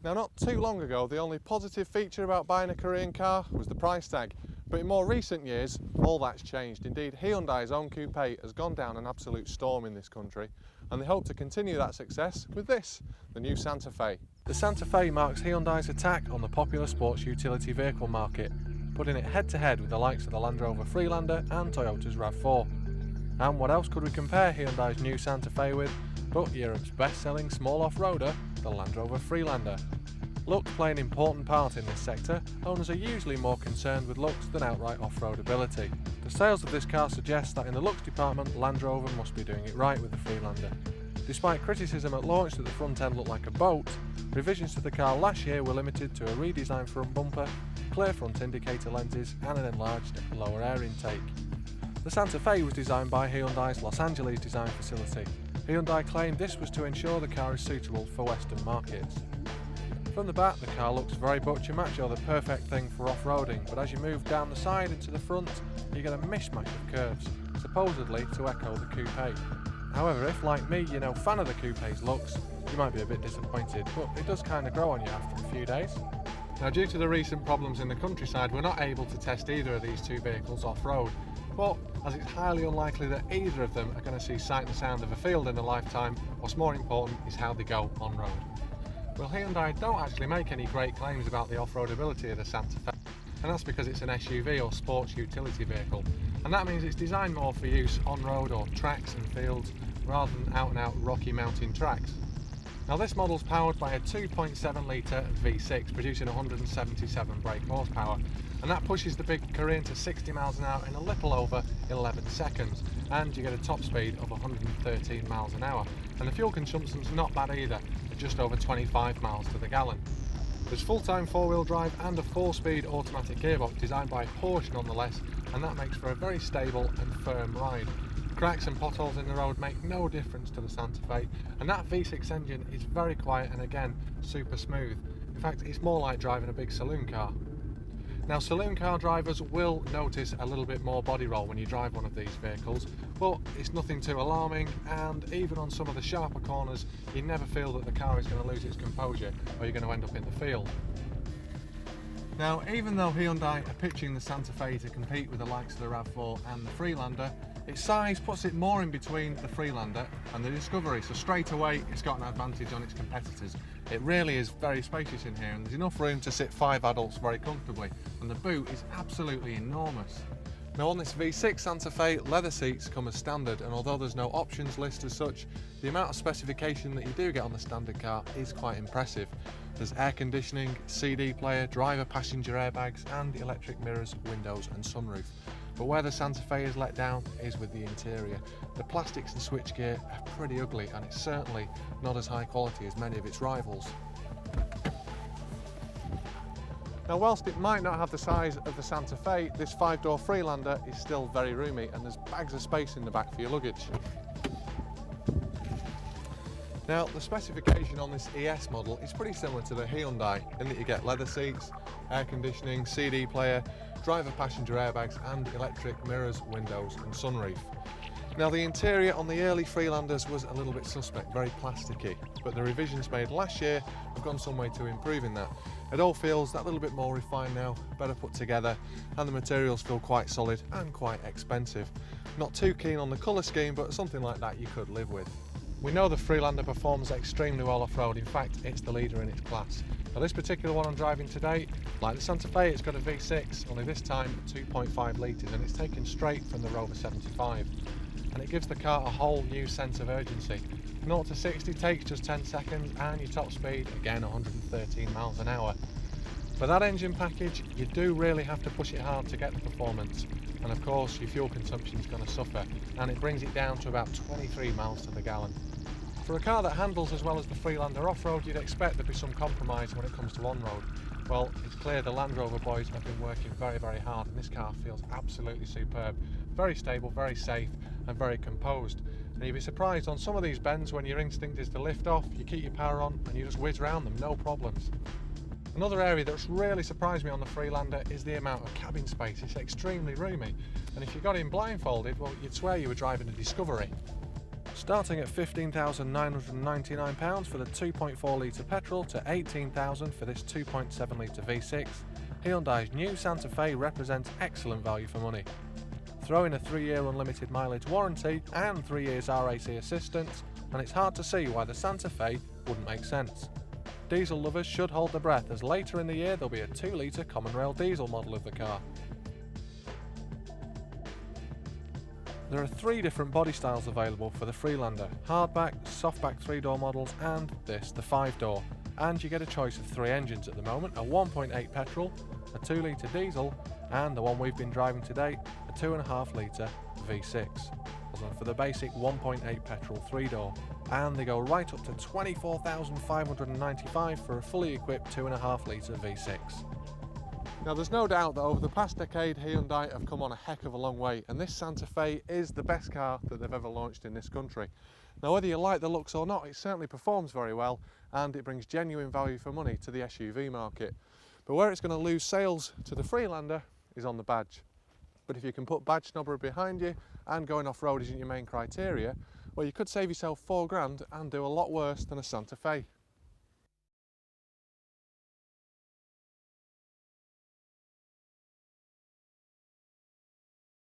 Now, not too long ago, the only positive feature about buying a Korean car was the price tag. But in more recent years, all that's changed. Indeed, Hyundai's own coupe has gone down an absolute storm in this country, and they hope to continue that success with this, the new Santa Fe. The Santa Fe marks Hyundai's attack on the popular sports utility vehicle market, putting it head-to-head with the likes of the Land Rover Freelander and Toyota's RAV4. And what else could we compare Hyundai's new Santa Fe with but Europe's best-selling small off-roader, the Land Rover Freelander. Looks play an important part in this sector. Owners are usually more concerned with looks than outright off-road ability. The sales of this car suggest that in the looks department, Land Rover must be doing it right with the Freelander. Despite criticism at launch that the front end looked like a boat, revisions to the car last year were limited to a redesigned front bumper, clear front indicator lenses and an enlarged lower air intake. The Santa Fe was designed by Hyundai's Los Angeles design facility. Hyundai claimed this was to ensure the car is suitable for Western markets. From the back, the car looks very butcher macho, the perfect thing for off-roading, but as you move down the side into the front, you get a mishmash of curves, supposedly to echo the coupe. However, if like me you're no fan of the coupe's looks, you might be a bit disappointed, but it does kind of grow on you after a few days. Now, due to the recent problems in the countryside, we're not able to test either of these two vehicles off-road, but as it's highly unlikely that either of them are going to see sight and sound of a field in a lifetime, what's more important is how they go on-road. Well, Hyundai don't actually make any great claims about the off-road ability of the Santa Fe, and that's because it's an SUV or sports utility vehicle, and that means it's designed more for use on-road or tracks and fields rather than out-and-out rocky mountain tracks. Now, this model's powered by a 2.7 litre V6 producing 177 brake horsepower, and that pushes the big Korean to 60 miles an hour in a little over 11 seconds, and you get a top speed of 113 miles an hour, and the fuel consumption's not bad either, at just over 25 miles to the gallon. There's full-time four-wheel drive and a 4-speed automatic gearbox designed by Porsche nonetheless, and that makes for a very stable and firm ride. Cracks and potholes in the road make no difference to the Santa Fe, and that V6 engine is very quiet and again super smooth. In fact, it's more like driving a big saloon car. Now, saloon car drivers will notice a little bit more body roll when you drive one of these vehicles, but it's nothing too alarming, and even on some of the sharper corners you never feel that the car is going to lose its composure or you're going to end up in the field. Now, even though Hyundai are pitching the Santa Fe to compete with the likes of the RAV4 and the Freelander, its size puts it more in between the Freelander and the Discovery, so straight away it's got an advantage on its competitors. It really is very spacious in here, and there's enough room to sit 5 adults very comfortably, and the boot is absolutely enormous. Now, on this V6 Santa Fe, leather seats come as standard, and although there's no options list as such, the amount of specification that you do get on the standard car is quite impressive. There's air conditioning, CD player, driver passenger airbags and electric mirrors, windows and sunroof. But where the Santa Fe is let down is with the interior. The plastics and switchgear are pretty ugly, and it's certainly not as high quality as many of its rivals. Now, whilst it might not have the size of the Santa Fe, this 5-door Freelander is still very roomy, and there's bags of space in the back for your luggage. Now, the specification on this ES model is pretty similar to the Hyundai in that you get leather seats, air conditioning, CD player, driver passenger airbags and electric mirrors, windows and sunroof. Now, the interior on the early Freelanders was a little bit suspect, very plasticky, but the revisions made last year have gone some way to improving that. It all feels that little bit more refined now, better put together, and the materials feel quite solid and quite expensive. Not too keen on the colour scheme, but something like that you could live with. We know the Freelander performs extremely well off-road. In fact, it's the leader in its class. Now, this particular one I'm driving today, like the Santa Fe, it's got a V6, only this time 2.5 litres, and it's taken straight from the Rover 75. And it gives the car a whole new sense of urgency. 0 to 60 takes just 10 seconds, and your top speed, again 113 miles an hour. For that engine package, you do really have to push it hard to get the performance, and of course your fuel consumption is going to suffer, and it brings it down to about 23 miles to the gallon. For a car that handles as well as the Freelander off-road, you'd expect there'd be some compromise when it comes to on-road. Well, it's clear the Land Rover boys have been working very, very hard, and this car feels absolutely superb. Very stable, very safe and very composed. And you'd be surprised on some of these bends when your instinct is to lift off, you keep your power on and you just whiz around them, no problems. Another area that's really surprised me on the Freelander is the amount of cabin space. It's extremely roomy, and if you got in blindfolded, well, you'd swear you were driving a Discovery. Starting at £15,999 for the 2.4 litre petrol to £18,000 for this 2.7 litre V6, Hyundai's new Santa Fe represents excellent value for money. Throw in a 3-year unlimited mileage warranty and 3 years RAC assistance, and it's hard to see why the Santa Fe wouldn't make sense. Diesel lovers should hold their breath, as later in the year there'll be a 2 litre common rail diesel model of the car. There are 3 different body styles available for the Freelander: hardback, softback 3-door models and this, the 5-door. And you get a choice of 3 engines at the moment: a 1.8 petrol, a 2 litre diesel and the one we've been driving today, a 2.5 litre V6. For the basic 1.8 petrol 3-door, and they go right up to $24,595 for a fully equipped 2.5 litre V6. Now there's no doubt that over the past decade Hyundai have come on a heck of a long way, and this Santa Fe is the best car that they've ever launched in this country. Now whether you like the looks or not, it certainly performs very well and it brings genuine value for money to the SUV market. But where it's going to lose sales to the Freelander is on the badge. But if you can put badge snobbery behind you and going off-road isn't your main criteria, well, you could save yourself £4 grand and do a lot worse than a Santa Fe.